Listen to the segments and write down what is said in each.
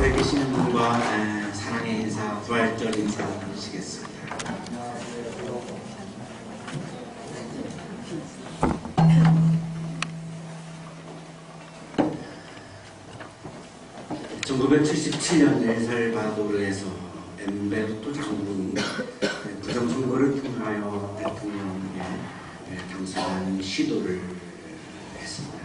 앞에 계시는 분과 사랑의 인사, 부활절 인사 드리시겠습니다. (1977년) 엘살바도르에서 엠베르토 장군이 부정선거를 통하여 대통령에 당선하는 시도를 했습니다.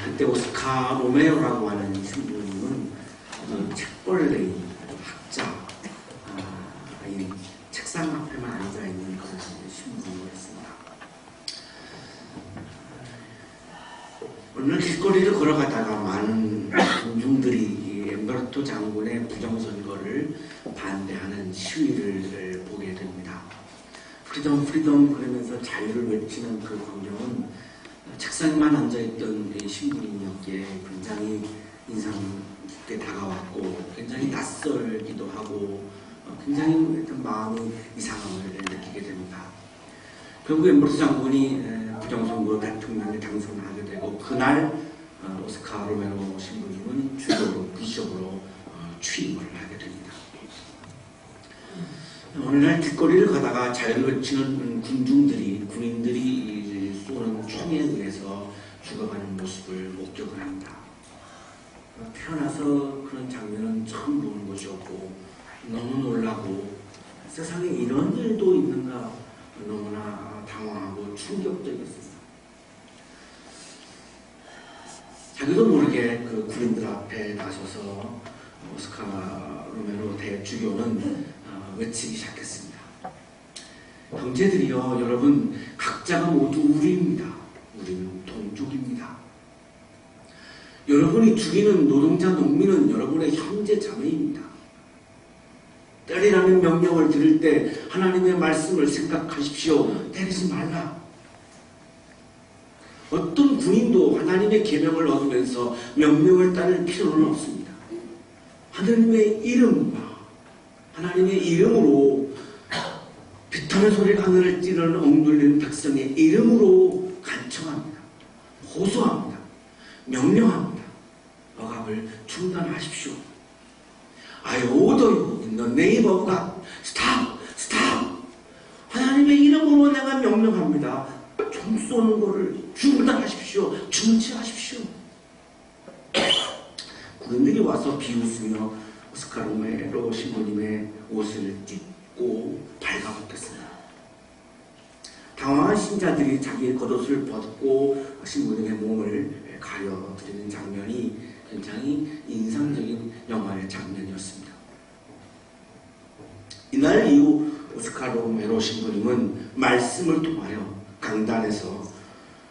그때 오스카 로메오라고 하는 신부님은 책벌레인 학자, 책상 앞에만 앉아있는 그런 신부였습니다. 오늘 길거리를 걸어가다가 많은 군중들이 엠베르토 장군의 부정선거를 반대하는 시위를 보게 됩니다. 프리덤 프리덤 그러면서 자유를 외치는 그 광경은 책상에만 앉아있던 신부님이었기에 굉장히 인상 깊게 다가왔고 굉장히 낯설기도 하고 굉장히 마음의 이상함을 느끼게 됩니다. 결국 엠베르토 장군이 부정선거 대통령에 당선하게 되고 그날 오스카 로메로 신부님은 주교로 비숍으로 취임을 하게 됩니다. 오늘날 길거리를 가다가 자유를 외치는 군인들이 쏘는 총에 의해서 죽어가는 모습을 목격을 합니다. 태어나서 그런 장면은 처음 보는 것이었고 너무 놀라고 세상에 이런 일도 있는가 너무나 당황하고 충격적이었습니다. 자기도 모르게 그 군인들 앞에 나서서 오스카 로메로 대주교는 외치기 시작했습니다. 형제들이여, 여러분 각자가 모두 우리입니다. 우리는 동족입니다. 여러분이 죽이는 노동자 농민은 여러분의 형제 자매입니다. 때리라는 명령을 들을 때 하나님의 말씀을 생각하십시오. 때리지 말라. 어떤 군인도 하나님의 계명을 얻으면서 명령을 따를 필요는 없습니다. 하나님의 이름과 하나님의 이름으로 비탄의 소리가 하늘을 찌르는 억눌리는 백성의 이름으로 간청합니다. 호소합니다. 명령합니다. 억압을 중단하십시오. I order you in the name of God. Stop! Stop! 하나님의 이름으로 내가 명령합니다. 총 쏘는 것을 중단하십시오. 중지하십시오. 군인들이 와서 비웃으며 오스카 로메로 신부님의 옷을 찢고 발가벗겼습니다. 당황한 신자들이 자기의 겉옷을 벗고 신부님의 몸을 가려드리는 장면이 굉장히 인상적인 영화의 장면이었습니다. 이날 이후 오스카 로메로 신부님은 말씀을 통하여 강단에서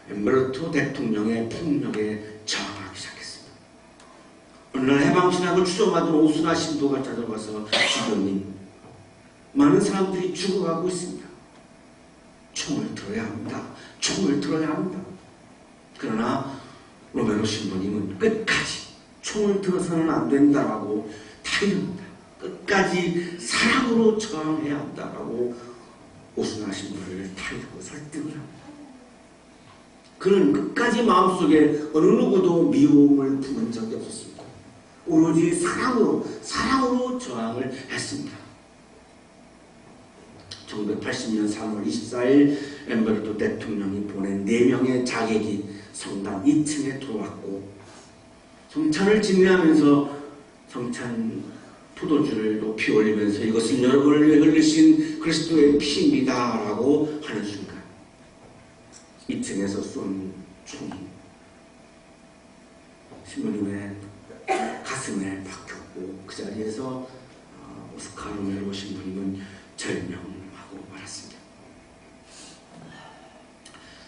엠베르토 대통령의 폭력에 저항하기 시작했습니다. 어느 날 해방신학을 추종하던 오순화 신도가 찾아와서 주교님, 많은 사람들이 죽어가고 있습니다. 총을 들어야 합니다. 총을 들어야 합니다. 그러나 로메로 신부님은 끝까지 총을 들어서는 안 된다라고 타이릅니다. 끝까지 사랑으로 저항해야 한다라고 오순화 신부를 타이르고 설득을 합니다. 그는 끝까지 마음속에 어느 누구도 미움을 품은 적이 없었습니다. 오로지 사랑으로 저항을 했습니다. 1980년 3월 24일 엠베르토 대통령이 보낸 4명의 자객이 성당 2층에 들어왔고 성찬을 진례하면서 성찬 포도주를 높이 올리면서 이것은 여러분을 위해 흘리신 그리스도의 피입니다 라고 하는 순간 2층에서 쏜 총이 신부님의 가슴에 박혔고 그 자리에서 오스카 로메로 신부님은 절명하고 말았습니다.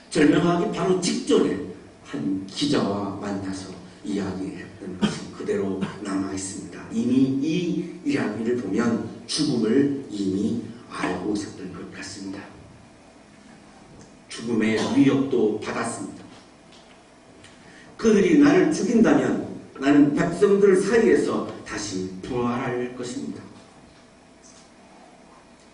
절명하기 바로 직전에 한 기자와 만나서 이야기했던 것이 그대로 남아있습니다. 이미 이 이야기를 보면 죽음을 이미 알고 있었던 것 같습니다. 죽음의 위협도 받았습니다. 그들이 나를 죽인다면 나는 백성들 사이에서 다시 부활할 것입니다.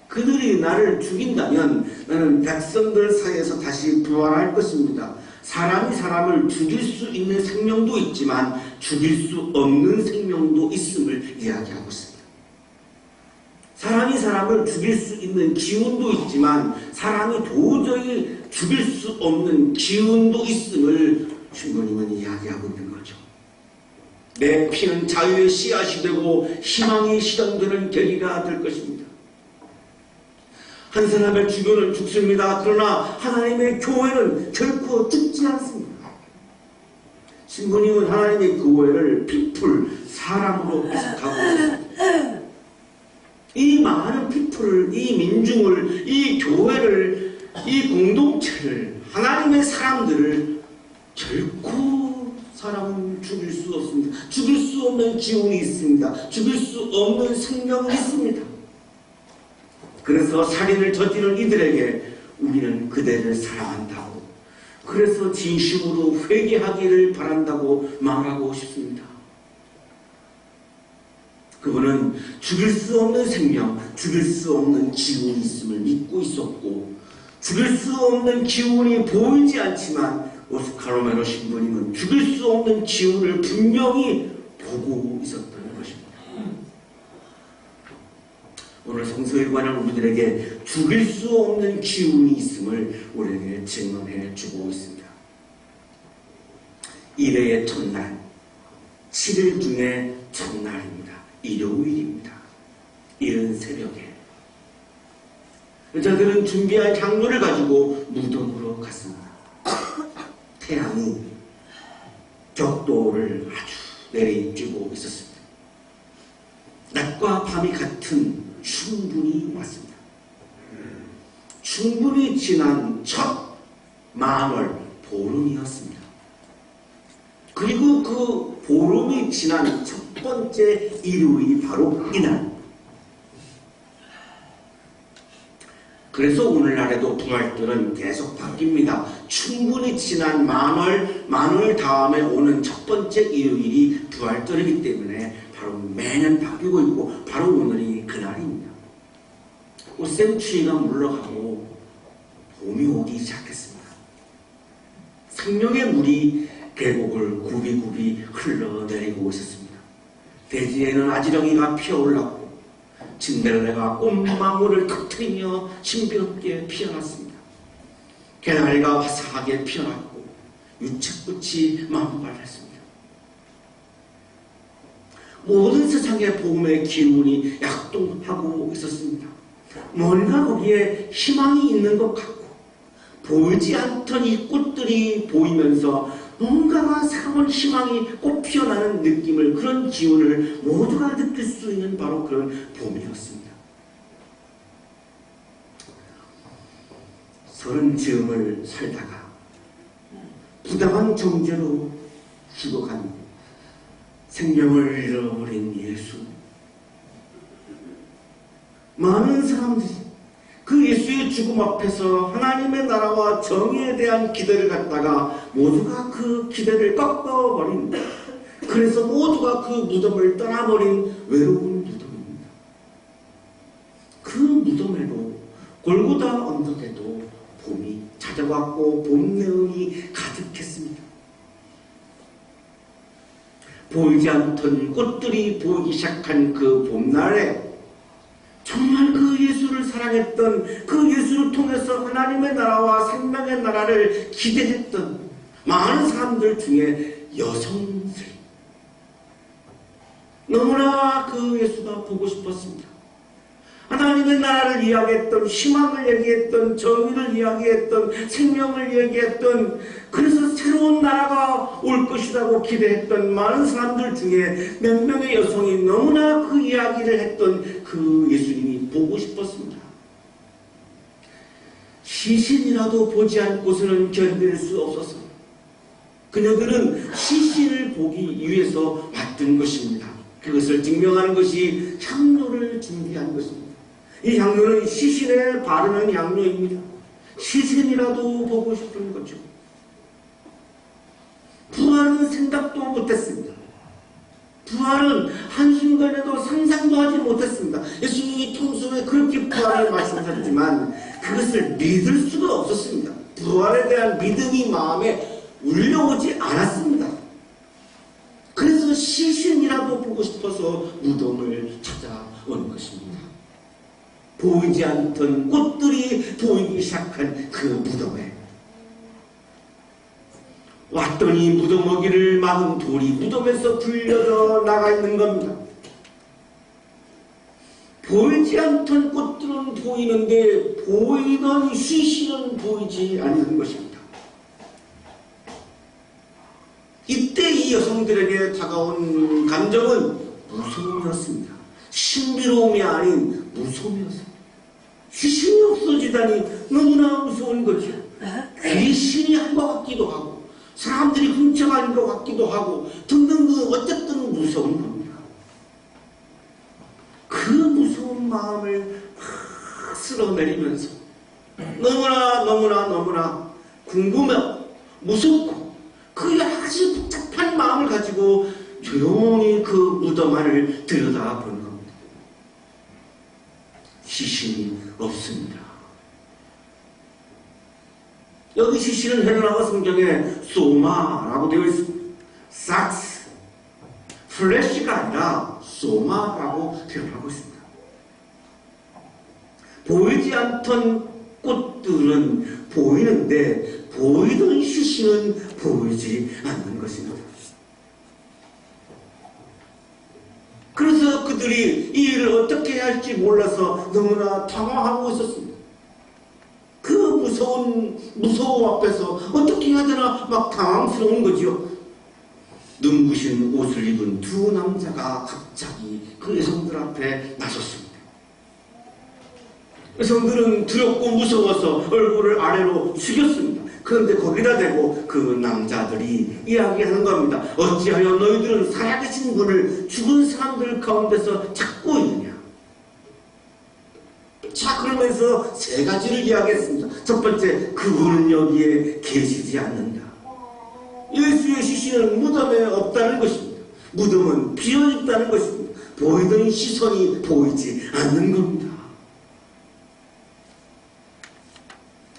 그들이 나를 죽인다면 나는 백성들 사이에서 다시 부활할 것입니다. 사람이 사람을 죽일 수 있는 생명도 있지만 죽일 수 없는 생명도 있음을 이야기하고 있습니다. 사람이 사람을 죽일 수 있는 기운도 있지만 사람이 도저히 죽일 수 없는 기운도 있음을 신부님은 이야기하고 있는 거죠. 내 피는 자유의 씨앗이 되고 희망이 실현되는 계기가 될 것입니다. 한 사람의 주교는 죽습니다. 그러나 하나님의 교회는 결코 죽지 않습니다. 신부님은 하나님의 교회를 people, 사람으로 해석하고 있습니다. 이 많은 people을, 이 민중을, 이 교회를, 이 공동체를, 하나님의 사람들을 결코 사람은 죽일 수 없습니다. 죽일 수 없는 기운이 있습니다. 죽일 수 없는 생명이 있습니다. 그래서 살인을 저지른 이들에게 우리는 그대를 사랑한다고, 그래서 진심으로 회개하기를 바란다고 말하고 싶습니다. 그분은 죽일 수 없는 생명, 죽일 수 없는 기운이 있음을 믿고 있었고, 죽일 수 없는 기운이 보이지 않지만 오스카 로메로 신부님은 죽일 수 없는 기운을 분명히 보고 있었던 것입니다. 오늘 성서일관은 우리들에게 죽일 수 없는 기운이 있음을 우리에게 증언해 주고 있습니다. 일회의 첫날, 7일 중에 첫날입니다. 일요일입니다. 이른 새벽에 저들은 준비한 향로를 가지고 무덤으로 갔습니다. 태양이 벽돌을 아주 내리쬐고 있었습니다. 낮과 밤이 같은 충분히 왔습니다. 충분히 지난 첫 만월 보름이었습니다. 그리고 그 보름이 지난 첫 번째 일요일이 바로 이날. 그래서 오늘날에도 부활절은 계속 바뀝니다. 충분히 지난 만월 다음에 오는 첫 번째 일요일이 부활절이기 때문에 바로 매년 바뀌고 있고 바로 오늘이 그날입니다. 꽃샘추위가 물러가고 봄이 오기 시작했습니다. 생명의 물이 계곡을 굽이굽이 흘러내리고 있었습니다. 대지에는 아지랑이가 피어올랐고 진달래가 꽃망울을 터뜨리며 신비롭게 피어났습니다. 개나리가 화사하게 피어났고 유채꽃이 만발했습니다. 모든 세상의 봄의 기운이 약동하고 있었습니다. 뭔가 거기에 희망이 있는 것 같고 보이지 않던 이 꽃들이 보이면서 뭔가가 새로운 희망이 꽃 피어나는 느낌을, 그런 기운을 모두가 느낄 수 있는 바로 그런 봄이었습니다. 서른 즈음을 살다가 부당한 정죄로 죽어간 생명을 잃어버린 예수. 많은 사람들이 그 예수의 죽음 앞에서 하나님의 나라와 정의에 대한 기대를 갖다가 모두가 그 기대를 꺾어버린, 그래서 모두가 그 무덤을 떠나버린 외로운 무덤입니다. 그 무덤에도, 골고다 언덕에도 봄이 찾아왔고 봄 내음이 가득했습니다. 보이지 않던 꽃들이 보이기 시작한 그 봄날에 정말 그 예수를 사랑했던, 그 예수를 통해서 하나님의 나라와 생명의 나라를 기대했던 많은 사람들 중에 여성들, 너무나 그 예수가 보고 싶었습니다. 하나님의 나라를 이야기했던, 희망을 얘기했던, 정의를 이야기했던, 생명을 얘기했던, 그래서 새로운 나라가 올 것이라고 기대했던 많은 사람들 중에 몇 명의 여성이 너무나 그 이야기를 했던 그 예수님이 보고 싶었습니다. 시신이라도 보지 않고서는 견딜 수 없어서 그녀들은 시신을 보기 위해서 왔던 것입니다. 그것을 증명하는 것이 향로를 준비한 것입니다. 이 향로는 시신에 바르는 향로입니다. 시신이라도 보고 싶은 거죠. 부활은 생각도 못했습니다. 부활은 한순간에도 상상도 하지 못했습니다. 예수님이 평소에 그렇게 부활을 말씀하셨지만 그것을 믿을 수가 없었습니다. 부활에 대한 믿음이 마음에 울려오지 않았습니다. 그래서 시신이라도 보고 싶어서 무덤을 찾아온 것입니다. 보이지 않던 꽃들이 보이기 시작한 그 무덤에 왔더니 무덤어기를 막은 돌이 무덤에서 불려져 나가 있는 겁니다. 보이지 않던 꽃들은 보이는데 보이던 시신은 보이지 않는 것입니다. 이때 이 여성들에게 다가온 감정은 무서움이었습니다. 신비로움이 아닌 무서움이었습니다. 시신이 없어지다니 너무나 무서운 거죠. 귀신이 한 것 같기도 하고 사람들이 훔쳐가는 것 같기도 하고 등등등 어쨌든 무서운 겁니다. 그 무서운 마음을 쓸어내리면서 너무나 궁금하고 무섭고 그 아주 복잡한 마음을 가지고 조용히 그 무덤 안을 들여다보는 겁니다. 시신이 없습니다. 여기 시신은 헬라어 성경에 소마라고 되어 있습니다. 삭스, 플래시가 아니라 소마라고 표현하고 있습니다. 보이지 않던 꽃들은 보이는데 보이던 시신은 보이지 않는 것입니다. 그래서 그들이 이 일을 어떻게 해야 할지 몰라서 너무나 당황하고 있었습니다. 그 무서움 앞에서 어떻게 해야 되나 막 당황스러운 거죠. 눈부신 옷을 입은 두 남자가 갑자기 그 여성들 앞에 나섰습니다. 여성들은 두렵고 무서워서 얼굴을 아래로 숙였습니다. 그런데 거기다 대고 그 남자들이 이야기하는 겁니다. 어찌하여 너희들은 살아계신 분을 죽은 사람들 가운데서 찾고 있느냐. 자, 그러면서 세 가지를 이야기했습니다. 첫 번째, 그분은 여기에 계시지 않는다. 예수의 시신은 무덤에 없다는 것입니다. 무덤은 비어있다는 것입니다. 보이던 시선이 보이지 않는 겁니다.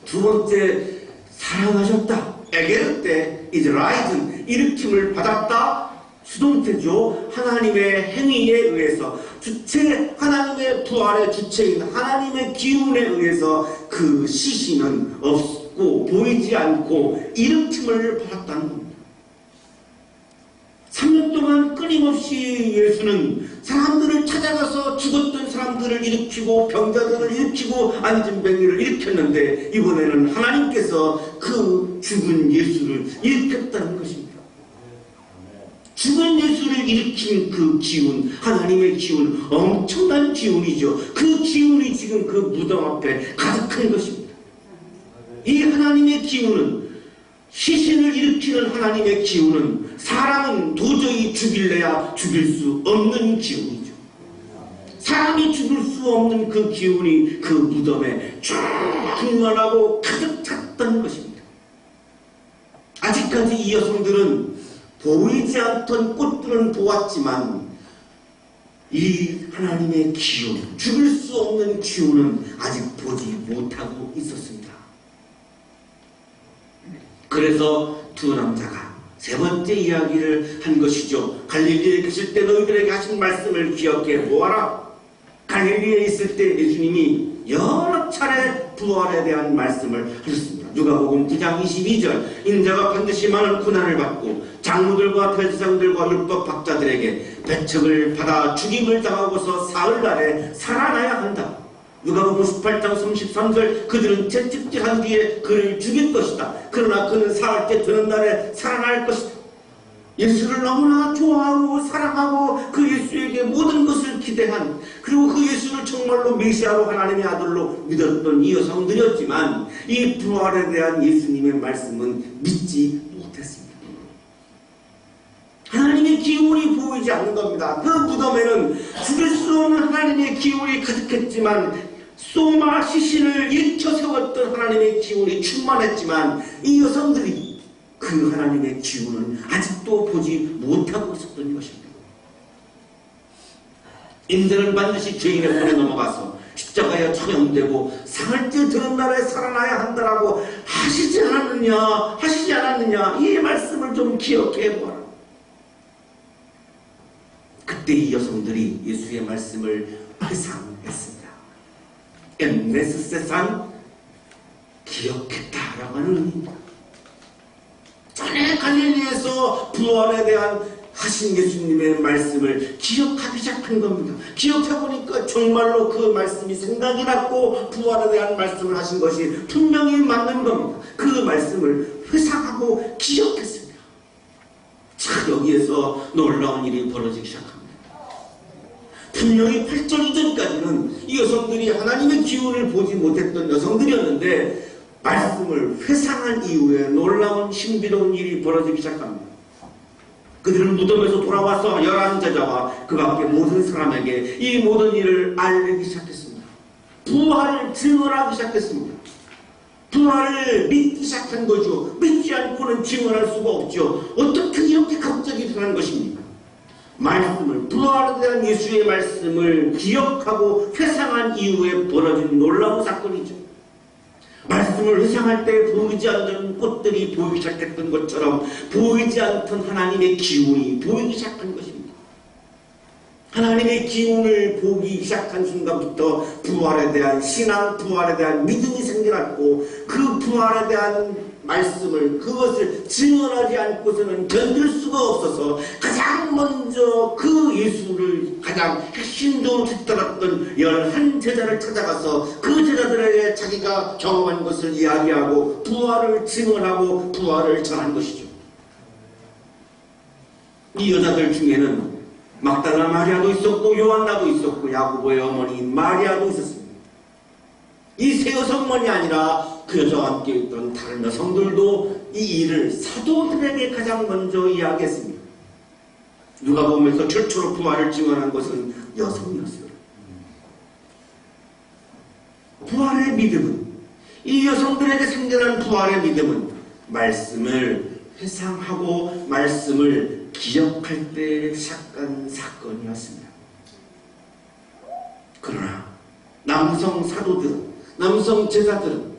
두 번째, 사랑하셨다. 에게르 때 이제 라이즌 일으킴을 받았다. 수동태죠. 하나님의 행위에 의해서 하나님의 부활의 주체인 하나님의 기운에 의해서 그 시신은 없고 보이지 않고 일으킴을 받았다는 겁니다. 3년 동안 끊임없이 예수는 사람들을 찾아가서 죽었던 사람들을 일으키고 병자들을 일으키고 안진뱅이를 일으켰는데 이번에는 하나님께서 그 죽은 예수를 일으켰다는 것입니다. 죽은 예수를 일으킨 그 기운, 하나님의 기운, 엄청난 기운이죠. 그 기운이 지금 그 무덤 앞에 가득한 것입니다. 이 하나님의 기운은, 시신을 일으키는 하나님의 기운은 사람은 도저히 죽일래야 죽일 수 없는 기운이죠. 사람이 죽을 수 없는 그 기운이 그 무덤에 충만하고 가득 찼던 것입니다. 아직까지 이 여성들은 보이지 않던 꽃들은 보았지만 이 하나님의 기운, 죽을 수 없는 기운은 아직 보지 못하고 있었습니다. 그래서 두 남자가 세 번째 이야기를 한 것이죠. 갈릴리에 계실 때 너희들에게 하신 말씀을 기억해 보아라. 갈릴리에 있을 때 예수님이 여러 차례 부활에 대한 말씀을 하셨습니다. 누가복음 9장 22절 인자가 반드시 많은 고난을 받고 장로들과 대제사장들과 율법 학자들에게 배척을 받아 죽임을 당하고서 사흘날에 살아나야 한다. 누가복음 18장 33절 그들은 채찍질한 뒤에 그를 죽일 것이다. 그러나 그는 사흘째 되는 날에 살아날 것이다. 예수를 너무나 좋아하고 사랑하고 그 예수에게 모든 것을 기대한, 그리고 그 예수를 정말로 메시아로 하나님의 아들로 믿었던 이 여성들이었지만 이 부활에 대한 예수님의 말씀은 믿지 못했습니다. 하나님의 기운이 보이지 않는 겁니다. 그 무덤에는 죽일 수 없는 하나님의 기운이 가득했지만, 소마 시신을 일으켜 세웠던 하나님의 기운이 충만했지만 이 여성들이 그 하나님의 기운은 아직도 보지 못하고 있었던 것입니다. 인자는 반드시 죄인의 손에 넘어가서 십자가에 처형되고 사흘째 들은 날에 살아나야 한다라고 하시지 않았느냐 이 말씀을 좀 기억해 보라. 그때 이 여성들이 예수의 말씀을 회상했습니다. 엠네스세상 기억했다라고 하는 의미입니다. 전에 갈릴리에서 부활에 대한 하신 예수님의 말씀을 기억하기 시작한 겁니다. 기억해보니까 정말로 그 말씀이 생각이 났고 부활에 대한 말씀을 하신 것이 분명히 맞는 겁니다. 그 말씀을 회상하고 기억했습니다. 자, 여기에서 놀라운 일이 벌어지기 시작합니다. 분명히 8절 이전까지는 이 여성들이 하나님의 기운을 보지 못했던 여성들이었는데 말씀을 회상한 이후에 놀라운 신비로운 일이 벌어지기 시작합니다. 그들은 무덤에서 돌아와서 11제자와 그 밖에 모든 사람에게 이 모든 일을 알리기 시작했습니다. 부활을 증언하기 시작했습니다. 부활을 믿기 시작한 거죠. 믿지 않고는 증언할 수가 없죠. 어떻게 이렇게 갑자기 일어난 것입니까? 말씀을, 부활에 대한 예수의 말씀을 기억하고 회상한 이후에 벌어진 놀라운 사건이죠. 말씀을 회상할 때 보이지 않는 꽃들이 보이기 시작했던 것처럼 보이지 않던 하나님의 기운이 보이기 시작한 것입니다. 하나님의 기운을 보기 시작한 순간부터 부활에 대한 신앙, 부활에 대한 믿음이 생겨났고 그 부활에 대한 말씀을, 그것을 증언하지 않고서는 견딜 수가 없어서 가장 먼저 그 예수를 가장 핵심적으로 뒤따랐던 11제자를 찾아가서 그 제자들에게 자기가 경험한 것을 이야기하고 부활을 증언하고 부활을 전한 것이죠. 이 여자들 중에는 막달라 마리아도 있었고 요한나도 있었고 야고보의 어머니인 마리아도 있었습니다. 이 세 여성만이 아니라 그 여자와 함께 있던 다른 여성들도 이 일을 사도들에게 가장 먼저 이야기했습니다. 누가복음에서 최초로 부활을 증언한 것은 여성이었어요. 부활의 믿음은, 이 여성들에게 생겨난 부활의 믿음은 말씀을 회상하고 말씀을 기억할 때 시작한 사건이었습니다. 그러나 남성 사도들은, 남성 제자들은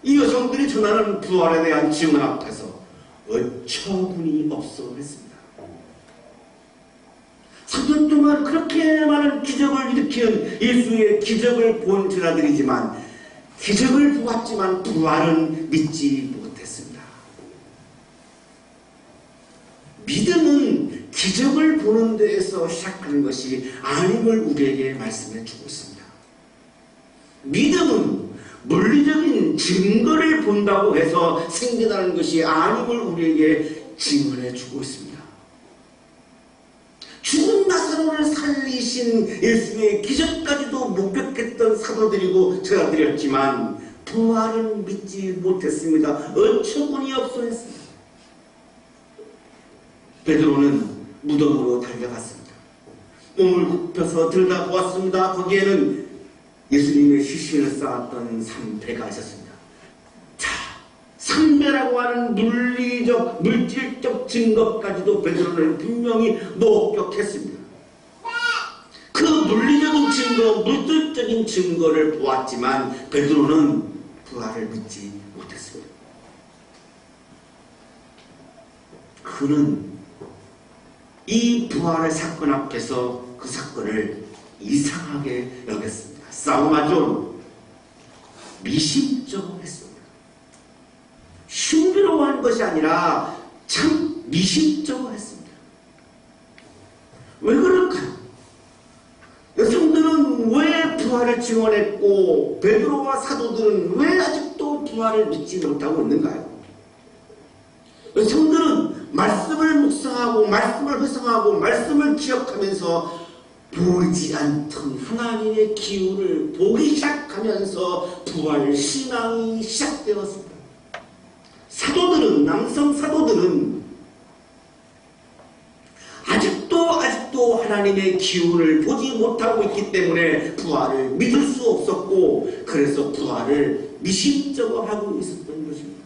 이 여성들이 전하는 부활에 대한 증언 앞에서 어처구니 없어 했습니다. 3년 동안 그렇게 많은 기적을 일으키는 예수의 기적을 본 제자들이지만 기적을 보았지만 부활은 믿지 못했습니다. 믿음은 기적을 보는 데에서 시작하는 것이 아님을 우리에게 말씀해 주고 있습니다. 믿음은 물리적인 증거를 본다고 해서 생겨나는 것이 아님을 우리에게 증언해 주고 있습니다. 죽은 나사로를 살리신 예수의 기적까지도 목격했던 사도들이고 제자들이었지만 부활은 믿지 못했습니다. 어처구니 없어 했습니다. 베드로는 무덤으로 달려갔습니다. 몸을 굽혀서 들여다보았습니다. 거기에는 예수님의 시신을 쌓았던 산배가 있었습니다. 자, 산배라고 하는 물리적, 물질적 증거까지도 베드로는 분명히 목격했습니다. 그 물리적인 증거, 물질적인 증거를 보았지만 베드로는 부활을 믿지 못했습니다. 그는 이 부활의 사건 앞에서 그 사건을 이상하게 여겼습니다. 싸움하죠. 미심쩍어 했습니다. 흉기로워한 것이 아니라 참 미심쩍어 했습니다. 왜 그럴까요? 여성들은 왜 부활을 증언했고 베드로와 사도들은 왜 아직도 부활을 믿지 못하고 있는가요? 여성들은 말씀을 묵상하고 말씀을 회상하고 말씀을 기억하면서 보이지 않던 하나님의 기운을 보기 시작하면서 부활 신앙이 시작되었습니다. 사도들은, 남성 사도들은 아직도 하나님의 기운을 보지 못하고 있기 때문에 부활을 믿을 수 없었고 그래서 부활을 미심쩍어 하고 있었던 것입니다.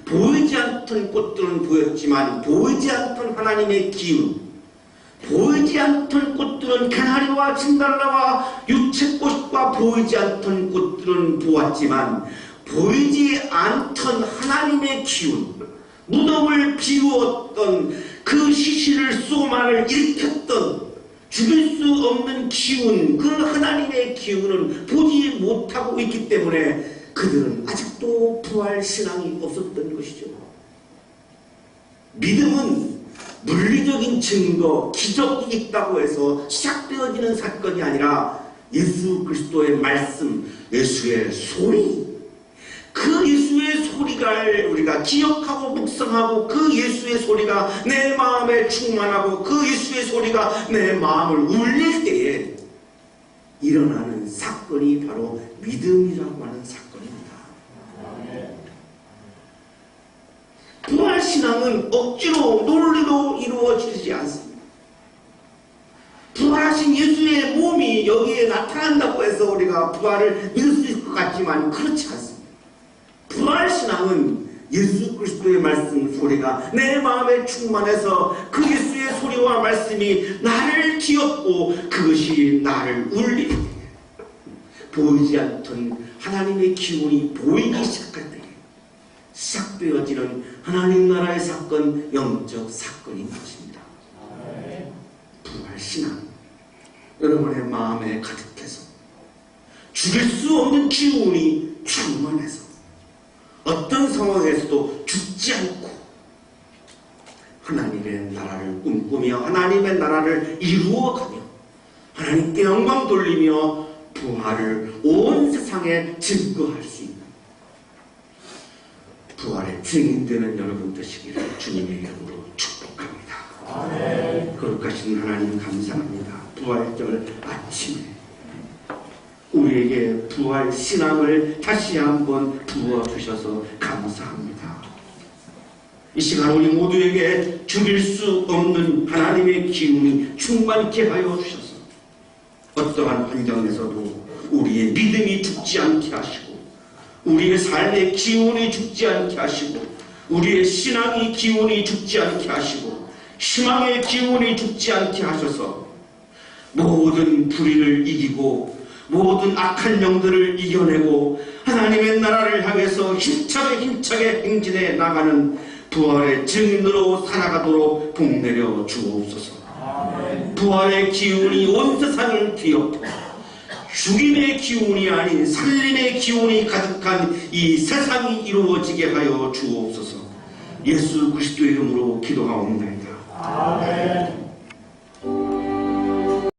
보이지 않던 꽃들은 보였지만 보이지 않던 하나님의 기운, 보이지 않던 꽃들은 개나리와 진달래와 유채꽃과 보이지 않던 꽃들은 보았지만 보이지 않던 하나님의 기운, 무덤을 비우었던 그 시신을 소마를 일으켰던 죽일 수 없는 기운, 그 하나님의 기운은 보지 못하고 있기 때문에 그들은 아직도 부활 신앙이 없었던 것이죠. 믿음은 물리적인 증거, 기적이 있다고 해서 시작되어지는 사건이 아니라 예수 그리스도의 말씀, 예수의 소리, 그 예수의 소리를 우리가 기억하고 묵상하고 그 예수의 소리가 내 마음에 충만하고 그 예수의 소리가 내 마음을 울릴 때에 일어나는 사건이 바로 믿음이라고 하는 사건입니다. 부활신앙은 억지로 논리로 이루어지지 않습니다. 부활하신 예수의 몸이 여기에 나타난다고 해서 우리가 부활을 믿을 수 있을 것 같지만 그렇지 않습니다. 부활신앙은 예수 그리스도의 말씀 소리가 내 마음에 충만해서 그 예수의 소리와 말씀이 나를 기었고 그것이 나를 울리게 보이지 않던 하나님의 기운이 보이기 시작할 때 시작되어지는 하나님 나라의 사건, 영적 사건인 것입니다. 부활신앙 여러분의 마음에 가득해서 죽일 수 없는 기운이 충만해서 어떤 상황에서도 죽지 않고 하나님의 나라를 꿈꾸며 하나님의 나라를 이루어가며 하나님께 영광 돌리며 부활을 온 세상에 증거할 수 있는 부활의 증인되는 여러분 되시기를 주님의 이름으로 축복합니다. 거룩하신 하나님 감사합니다. 부활절 아침에 우리에게 부활 신앙을 다시 한번 부어주셔서 감사합니다. 이 시간 우리 모두에게 죽일 수 없는 하나님의 기운이 충만케 하여 주셔서 어떠한 환경에서도 우리의 믿음이 죽지 않게 하시고 우리의 삶의 기운이 죽지 않게 하시고 우리의 신앙의 기운이 죽지 않게 하시고 희망의 기운이 죽지 않게 하셔서 모든 불의를 이기고 모든 악한 영들을 이겨내고 하나님의 나라를 향해서 힘차게 행진해 나가는 부활의 증인으로 살아가도록 복내려 주옵소서. 부활의 기운이 온 세상을 뒤엎어 죽임의 기운이 아닌 살림의 기운이 가득한 이 세상이 이루어지게 하여 주옵소서. 예수 그리스도의 이름으로 기도하옵나이다. 아멘.